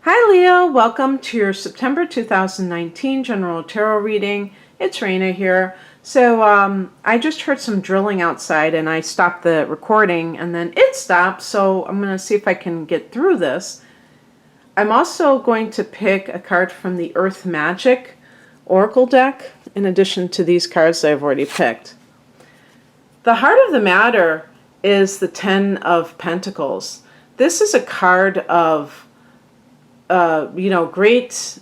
Hi Leo, welcome to your September 2019 General Tarot reading. It's Raina here. So I just heard some drilling outside and I stopped the recording and then it stopped. So I'm going to see if I can get through this. I'm also going to pick a card from the Earth Magic Oracle deck in addition to these cards I've already picked. The heart of the matter is the Ten of Pentacles. This is a card of great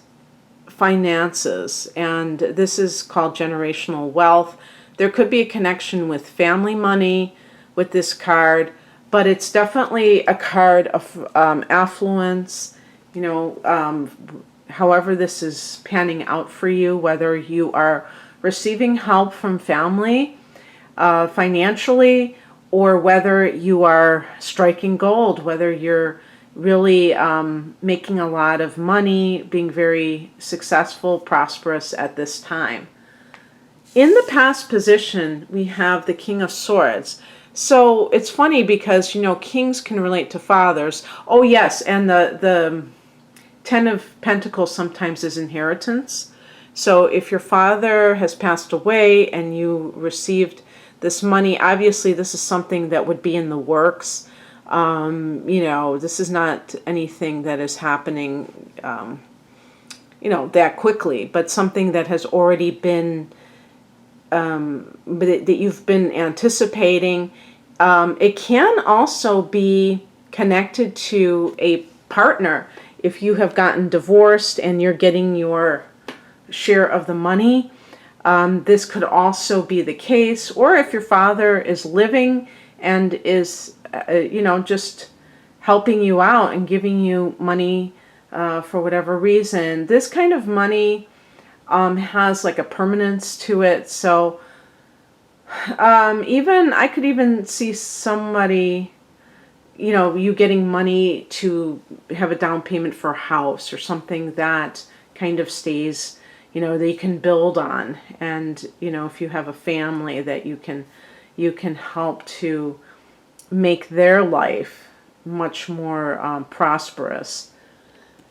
finances, and this is called generational wealth. There could be a connection with family money with this card, but it's definitely a card of affluence, however this is panning out for you, whether you are receiving help from family financially, or whether you are striking gold, whether you're really making a lot of money, being very successful, prosperous at this time. In the past position, we have the King of Swords. So it's funny because, kings can relate to fathers. Oh, yes, and the Ten of Pentacles sometimes is inheritance. So if your father has passed away and you received this money, obviously this is something that would be in the works. This is not anything that is happening, that quickly, but something that has already been, that you've been anticipating. It can also be connected to a partner. If you have gotten divorced and you're getting your share of the money, this could also be the case. Or if your father is living and is just helping you out and giving you money for whatever reason. This kind of money has like a permanence to it. So I could even see somebody, you getting money to have a down payment for a house or something that kind of stays, that you can build on. And, if you have a family that you can help to make their life much more prosperous.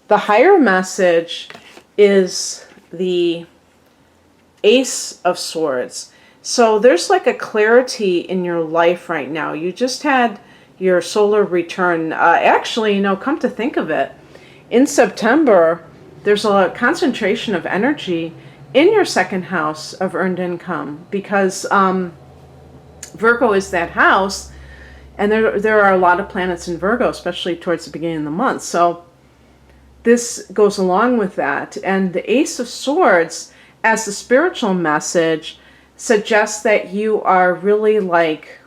The higher message is the Ace of Swords. So there's like a clarity in your life right now. You just had your solar return. Actually, come to think of it, in September, there's a concentration of energy in your second house of earned income because Virgo is that house. And there are a lot of planets in Virgo, especially towards the beginning of the month. So this goes along with that. And the Ace of Swords, as the spiritual message, suggests that you are really like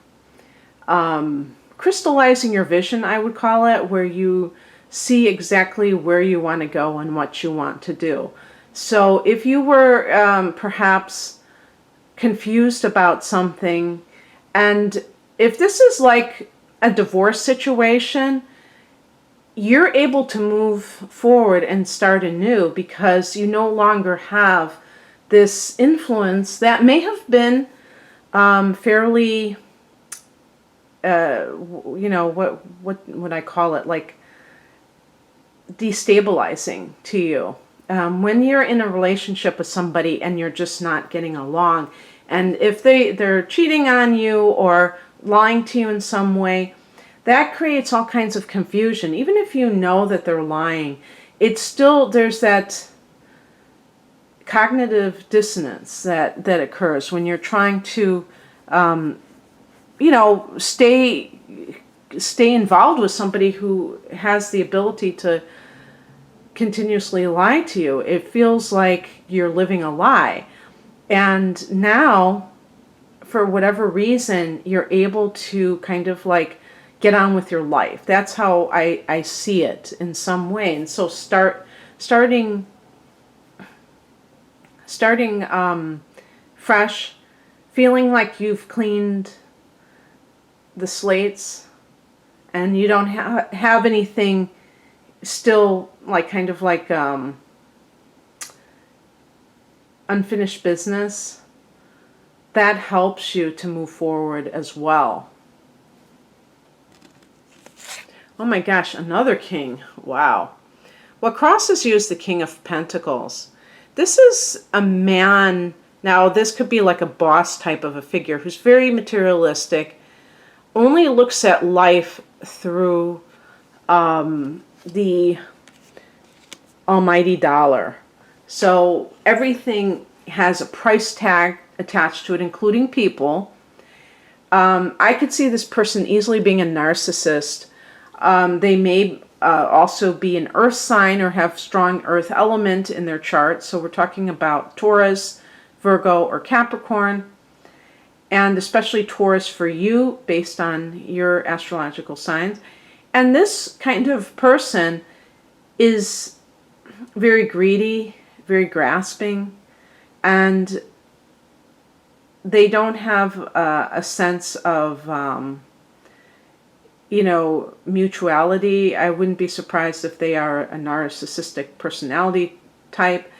crystallizing your vision, I would call it, where you see exactly where you want to go and what you want to do. So if you were perhaps confused about something, and if this is like a divorce situation, you're able to move forward and start anew because you no longer have this influence that may have been fairly, what would I call it, like destabilizing to you. When you're in a relationship with somebody and you're just not getting along, and if they're cheating on you or lying to you in some way, that creates all kinds of confusion. Even if you know that they're lying, it's still, there's that cognitive dissonance that occurs when you're trying to, stay involved with somebody who has the ability to continuously lie to you. It feels like you're living a lie. And now, for whatever reason, you're able to kind of like get on with your life. That's how I see it in some way. And so starting fresh, feeling like you've cleaned the slates and you don't have anything still like kind of like unfinished business. That helps you to move forward as well. Oh my gosh, another king. Wow. What crosses you is the King of Pentacles. This is a man, now this could be like a boss type of a figure who's very materialistic, only looks at life through the almighty dollar. So everything has a price tag attached to it, including people. I could see this person easily being a narcissist. They may also be an earth sign or have strong earth element in their chart. So we're talking about Taurus, Virgo, or Capricorn. And especially Taurus for you based on your astrological signs. And this kind of person is very greedy, very grasping, and they don't have a sense of, mutuality. I wouldn't be surprised if they are a narcissistic personality type,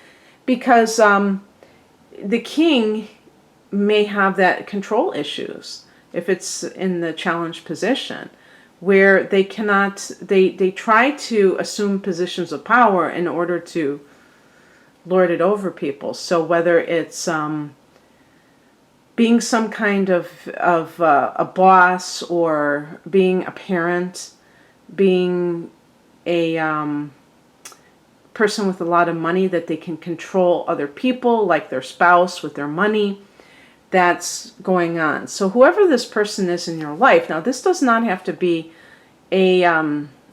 because the king may have that control issues if it's in the challenged position, where they cannot, they try to assume positions of power in order to lord it over people. So whether it's being some kind of a boss, or being a parent, being a person with a lot of money that they can control other people, like their spouse with their money, that's going on. So whoever this person is in your life, now this does not have to be a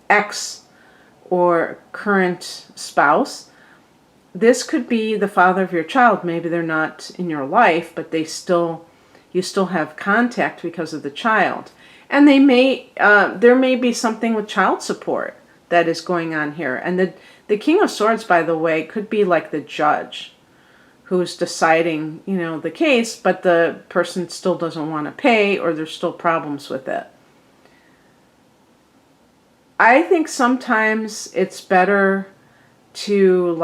ex or current spouse. This could be the father of your child. Maybe they're not in your life, but you still have contact because of the child. And they may there may be something with child support that is going on here. And the King of Swords, by the way, could be like the judge who's deciding, the case, but the person still doesn't want to pay, or there's still problems with it. I think sometimes it's better to,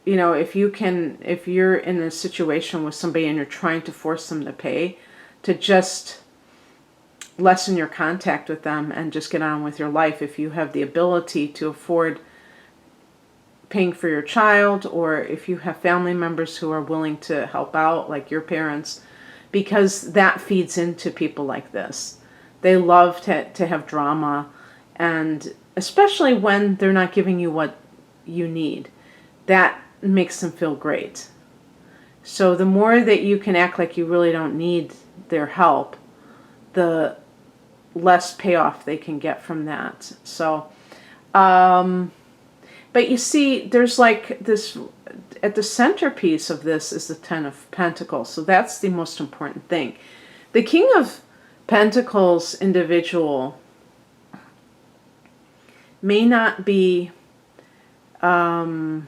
if you're in a situation with somebody and you're trying to force them to pay, to just lessen your contact with them and just get on with your life if you have the ability to afford paying for your child, or if you have family members who are willing to help out, like your parents, because that feeds into people like this. They love to have drama, and especially when they're not giving you what you need, that makes them feel great. So the more that you can act like you really don't need their help, the less payoff they can get from that. So, but you see, there's like this, at the centerpiece of this is the Ten of Pentacles. So that's the most important thing. The King of Pentacles individual may not be helping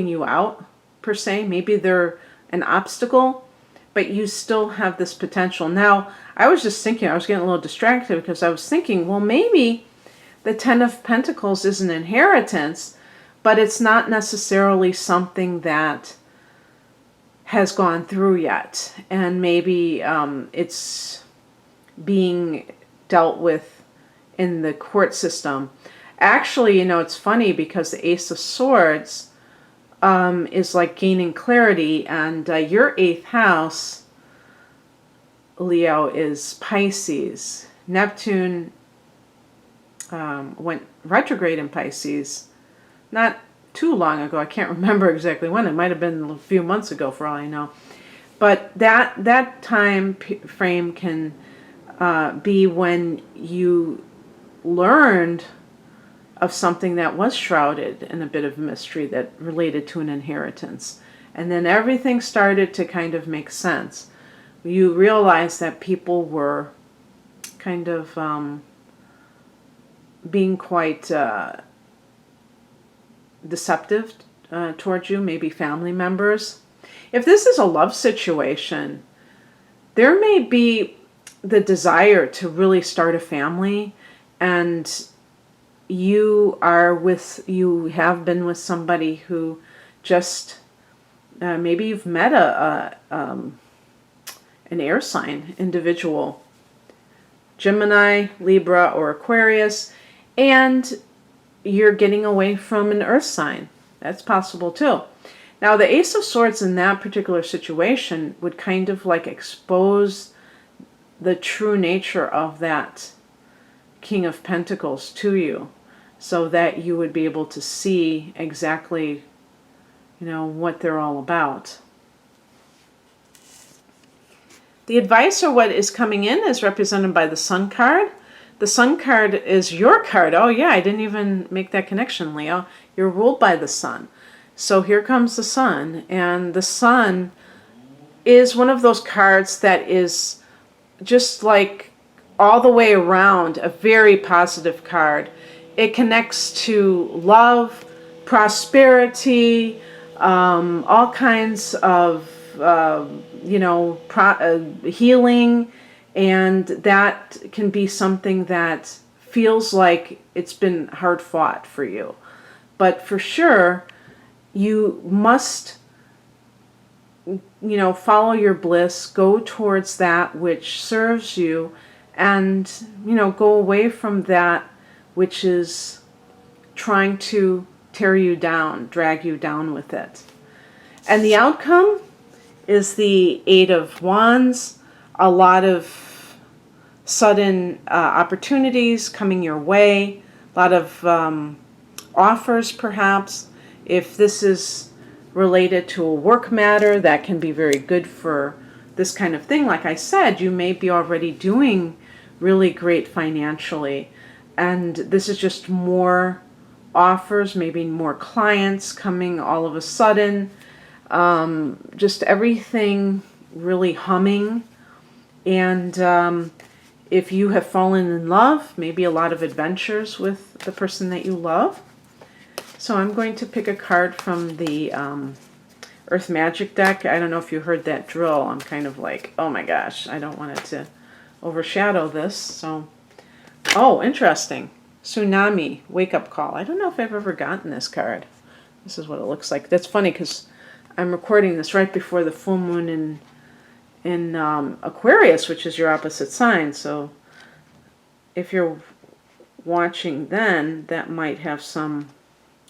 you out per se. Maybe they're an obstacle, but you still have this potential. Now, I was just thinking, I was getting a little distracted because I was thinking, well, maybe the Ten of Pentacles is an inheritance, but it's not necessarily something that has gone through yet. And maybe it's being dealt with in the court system. Actually, it's funny because the Ace of Swords is like gaining clarity, and your 8th house, Leo, is Pisces. Neptune went retrograde in Pisces not too long ago. I can't remember exactly when. It might have been a few months ago for all I know. But that time frame can be when you learned of something that was shrouded in a bit of mystery that related to an inheritance. And then everything started to kind of make sense. You realized that people were kind of being quite deceptive towards you, maybe family members. If this is a love situation, there may be the desire to really start a family, and you have been with somebody who just maybe you've met an air sign individual, Gemini, Libra, or Aquarius, And you're getting away from an earth sign. That's possible too. Now, the Ace of Swords in that particular situation would kind of like expose the true nature of that King of Pentacles to you, so that you would be able to see exactly, what they're all about. The advice, or what is coming in, is represented by the Sun card. The Sun card is your card. Oh yeah, I didn't even make that connection, Leo. You're ruled by the Sun. So here comes the Sun, and the Sun is one of those cards that is just like all the way around a very positive card. It connects to love, prosperity, all kinds of, healing, and that can be something that feels like it's been hard fought for you. But for sure, you must, follow your bliss, go towards that which serves you, and, go away from that which is trying to tear you down, drag you down with it. And the outcome is the Eight of Wands, a lot of sudden opportunities coming your way, a lot of offers perhaps. If this is related to a work matter, that can be very good for this kind of thing. Like I said, you may be already doing really great financially, and this is just more offers, maybe more clients coming all of a sudden, just everything really humming. And if you have fallen in love, maybe a lot of adventures with the person that you love. So I'm going to pick a card from the Earth Magic deck. I don't know if you heard that drill. I'm kind of like, oh my gosh, I don't want it to overshadow this. So, oh, interesting. Tsunami, wake up call. I don't know if I've ever gotten this card. This is what it looks like. That's funny because I'm recording this right before the full moon in Aquarius, which is your opposite sign. So if you're watching then, that might have some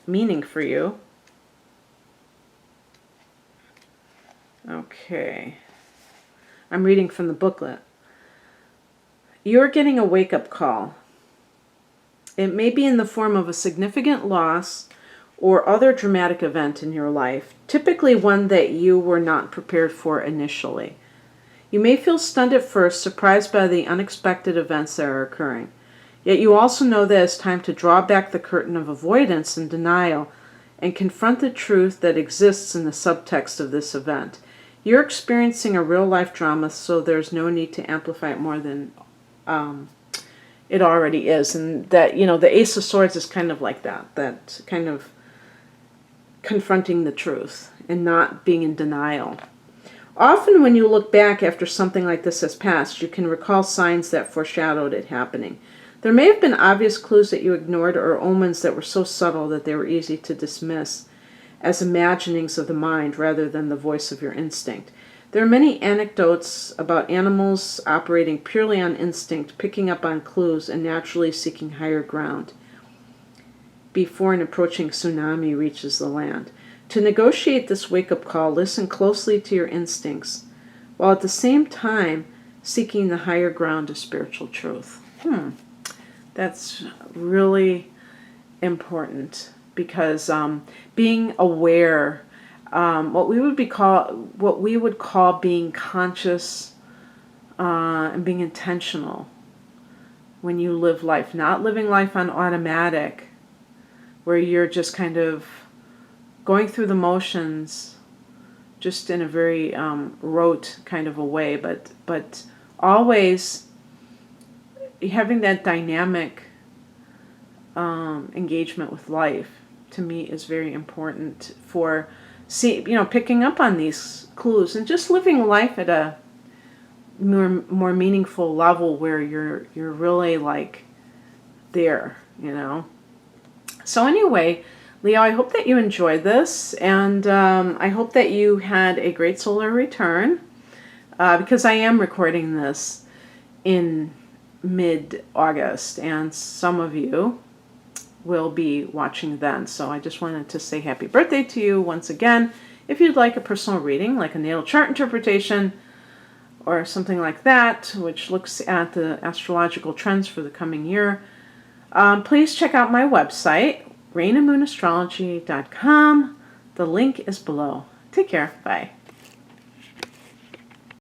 meaning for you. Okay. I'm reading from the booklet. You're getting a wake-up call. It may be in the form of a significant loss or other dramatic event in your life, typically one that you were not prepared for initially. You may feel stunned at first, surprised by the unexpected events that are occurring. Yet you also know that it's time to draw back the curtain of avoidance and denial and confront the truth that exists in the subtext of this event. You're experiencing a real-life drama, so there's no need to amplify it more than it already is. And that, the Ace of Swords is kind of like that kind of confronting the truth and not being in denial. Often when you look back after something like this has passed, you can recall signs that foreshadowed it happening. There may have been obvious clues that you ignored or omens that were so subtle that they were easy to dismiss as imaginings of the mind rather than the voice of your instinct. There are many anecdotes about animals operating purely on instinct, picking up on clues, and naturally seeking higher ground before an approaching tsunami reaches the land. To negotiate this wake-up call, listen closely to your instincts, while at the same time seeking the higher ground of spiritual truth. That's really important, because being aware, what we would call being conscious and being intentional when you live life, not living life on automatic, where you're just kind of going through the motions, just in a very rote kind of a way, but always having that dynamic engagement with life, to me, is very important for picking up on these clues and just living life at a more meaningful level where you're really like there, So anyway, Leo, I hope that you enjoyed this, and I hope that you had a great solar return, because I am recording this in mid-August, and some of you will be watching then. So I just wanted to say happy birthday to you once again. If you'd like a personal reading, like a natal chart interpretation or something like that, which looks at the astrological trends for the coming year, please check out my website, rainandmoonastrology.com. The link is below. Take care. Bye.